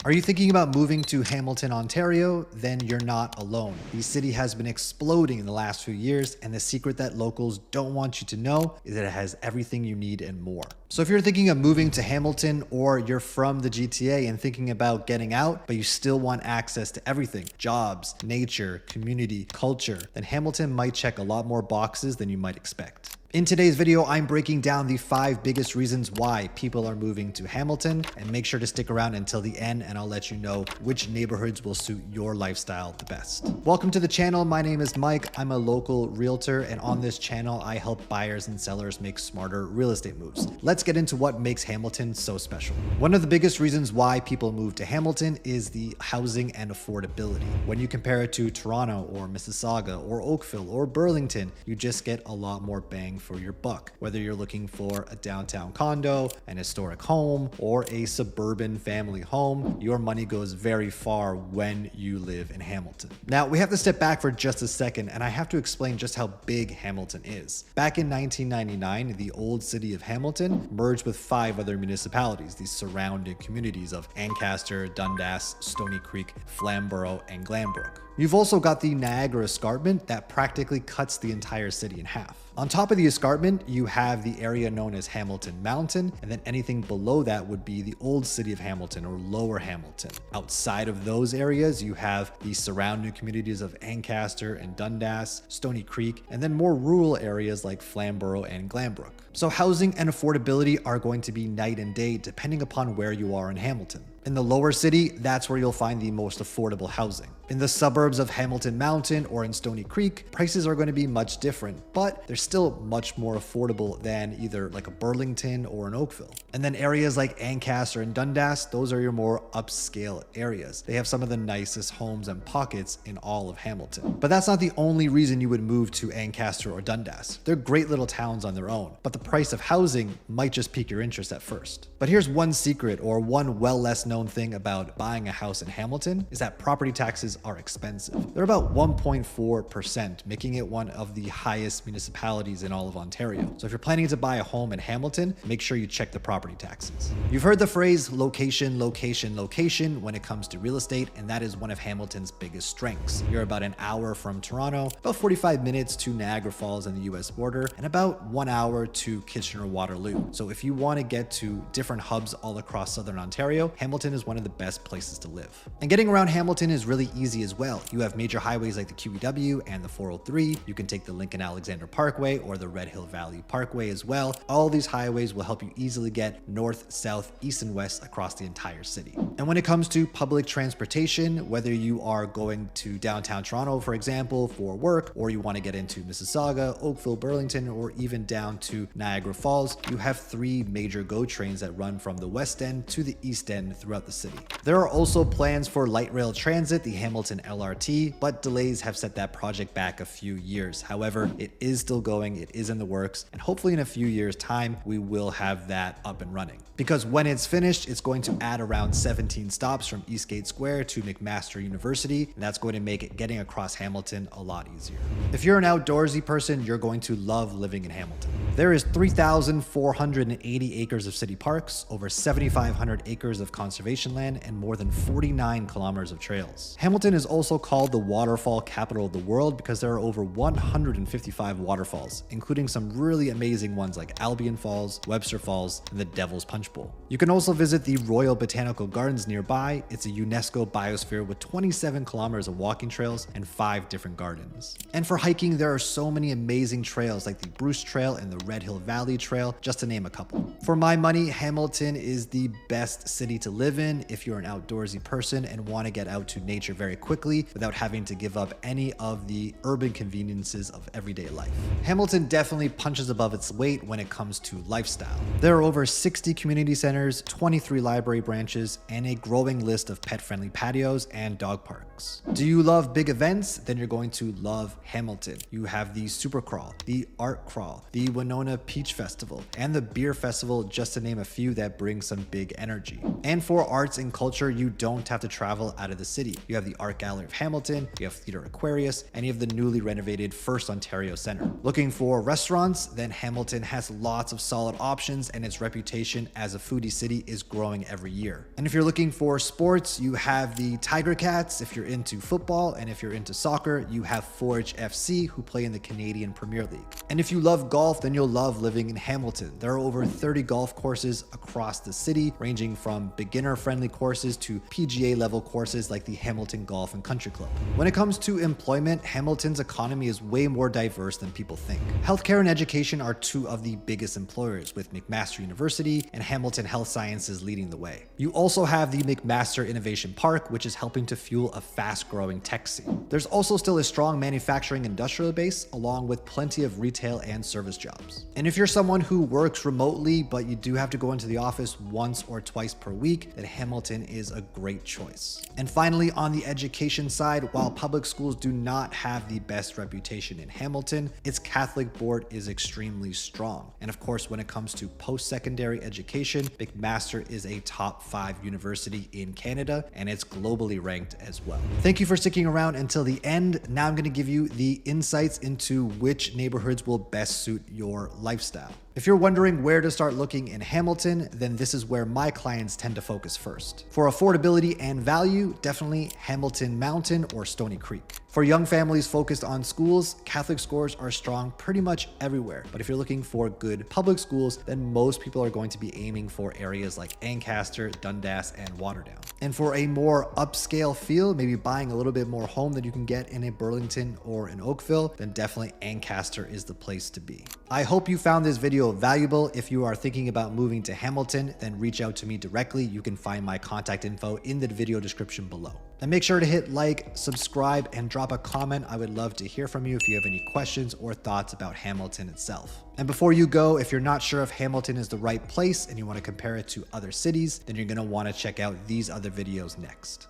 Are you thinking about moving to Hamilton, Ontario? Then you're not alone. The city has been exploding in the last few years, and the secret that locals don't want you to know is that it has everything you need and more. So if you're thinking of moving to Hamilton, or you're from the GTA and thinking about getting out, but you still want access to everything, jobs, nature, community, culture, then Hamilton might check a lot more boxes than you might expect. In today's video, I'm breaking down the 5 biggest reasons why people are moving to Hamilton, and make sure to stick around until the end and I'll let you know which neighborhoods will suit your lifestyle the best. Welcome to the channel. My name is Mike. I'm a local realtor, and on this channel, I help buyers and sellers make smarter real estate moves. Let's get into what makes Hamilton so special. One of the biggest reasons why people move to Hamilton is the housing and affordability. When you compare it to Toronto or Mississauga or Oakville or Burlington, you just get a lot more bang for your buck. Whether you're looking for a downtown condo, an historic home, or a suburban family home, your money goes very far when you live in Hamilton. Now, we have to step back for just a second, and I have to explain just how big Hamilton is. Back in 1999, the old city of Hamilton merged with 5 other municipalities, the surrounding communities of Ancaster, Dundas, Stony Creek, Flamborough, and Glanbrook. You've also got the Niagara Escarpment that practically cuts the entire city in half. On top of the escarpment, you have the area known as Hamilton Mountain, and then anything below that would be the old city of Hamilton or Lower Hamilton. Outside of those areas, you have the surrounding communities of Ancaster and Dundas, Stony Creek, and then more rural areas like Flamborough and Glanbrook. So housing and affordability are going to be night and day depending upon where you are in Hamilton. In the lower city, that's where you'll find the most affordable housing. In the suburbs of Hamilton Mountain or in Stony Creek, prices are going to be much different, but they're still much more affordable than either like a Burlington or an Oakville. And then areas like Ancaster and Dundas, those are your more upscale areas. They have some of the nicest homes and pockets in all of Hamilton. But that's not the only reason you would move to Ancaster or Dundas. They're great little towns on their own, but the price of housing might just pique your interest at first. But here's one secret, or one well less known thing about buying a house in Hamilton, is that property taxes are expensive. They're about 1.4%, making it one of the highest municipalities in all of Ontario. So if you're planning to buy a home in Hamilton, make sure you check the property taxes. You've heard the phrase location, location, location when it comes to real estate, and that is one of Hamilton's biggest strengths. You're about an hour from Toronto, about 45 minutes to Niagara Falls on the US border, and about 1 hour to Kitchener-Waterloo. So if you want to get to different hubs all across Southern Ontario, Hamilton is one of the best places to live. And getting around Hamilton is really easy as well. You have major highways like the QEW and the 403. You can take the Lincoln Alexander Parkway or the Red Hill Valley Parkway as well. All these highways will help you easily get north, south, east, and west across the entire city. And when it comes to public transportation, whether you are going to downtown Toronto, for example, for work, or you want to get into Mississauga, Oakville, Burlington, or even down to Niagara Falls, you have 3 major GO trains that run from the west end to the east end throughout the city. There are also plans for light rail transit, the Hamilton LRT, but delays have set that project back a few years. However, it is still going, it is in the works, and hopefully in a few years' time, we will have that up and running. Because when it's finished, it's going to add around 17 stops from Eastgate Square to McMaster University, and that's going to make getting across Hamilton a lot easier. If you're an outdoorsy person, you're going to love living in Hamilton. There is 3,480 acres of city parks, over 7,500 acres of conservation land, and more than 49 kilometers of trails. Hamilton is also called the waterfall capital of the world because there are over 155 waterfalls, including some really amazing ones like Albion Falls, Webster Falls, and the Devil's Punch Bowl. You can also visit the Royal Botanical Gardens nearby. It's a UNESCO biosphere with 27 kilometers of walking trails and 5 different gardens. And for hiking, there are so many amazing trails like the Bruce Trail and the Red Hill Valley Trail, just to name a couple. For my money, Hamilton is the best city to live in if you're an outdoorsy person and want to get out to nature very quickly without having to give up any of the urban conveniences of everyday life. Hamilton definitely punches above its weight when it comes to lifestyle. There are over 60 community centers, 23 library branches, and a growing list of pet-friendly patios and dog parks. Do you love big events? Then you're going to love Hamilton. You have the Super Crawl, the Art Crawl, the Winona Peach Festival, and the Beer Festival, just to name a few that bring some big energy. And for arts and culture, you don't have to travel out of the city. You have the Art Gallery of Hamilton, you have Theatre Aquarius, and you have the newly renovated First Ontario Centre. Looking for restaurants? Then Hamilton has lots of solid options, and its reputation as a foodie city is growing every year. And if you're looking for sports, you have the Tiger Cats if you're into football, and if you're into soccer, you have Forge FC who play in the Canadian Premier League. And if you love golf, then you'll love living in Hamilton. There are over 30 golf courses across the city, ranging from beginner-friendly courses to PGA level courses like the Hamilton Golf and Country Club. When it comes to employment, Hamilton's economy is way more diverse than people think. Healthcare and education are two of the biggest employers, with McMaster University and Hamilton Health Sciences leading the way. You also have the McMaster Innovation Park, which is helping to fuel a fast-growing tech scene. There's also still a strong manufacturing industrial base, along with plenty of retail and service jobs. And if you're someone who works remotely, but you do have to go into the office once or twice per week, then Hamilton is a great choice. And finally, on the education side, while public schools do not have the best reputation in Hamilton, its Catholic board is extremely strong. And of course, when it comes to post-secondary education, McMaster is a top 5 university in Canada, and it's globally ranked as well. Thank you for sticking around until the end. Now I'm going to give you the insights into which neighborhoods will best suit your lifestyle. If you're wondering where to start looking in Hamilton, then this is where my clients tend to focus first. For affordability and value, definitely Hamilton Mountain or Stony Creek. For young families focused on schools, Catholic scores are strong pretty much everywhere. But if you're looking for good public schools, then most people are going to be aiming for areas like Ancaster, Dundas, and Waterdown. And for a more upscale feel, maybe buying a little bit more home than you can get in a Burlington or in Oakville, then definitely Ancaster is the place to be. I hope you found this video valuable. If you are thinking about moving to Hamilton, then reach out to me directly. You can find my contact info in the video description below. And make sure to hit like, subscribe, and drop a comment. I would love to hear from you if you have any questions or thoughts about Hamilton itself. And before you go, if you're not sure if Hamilton is the right place and you want to compare it to other cities, then you're going to want to check out these other videos next.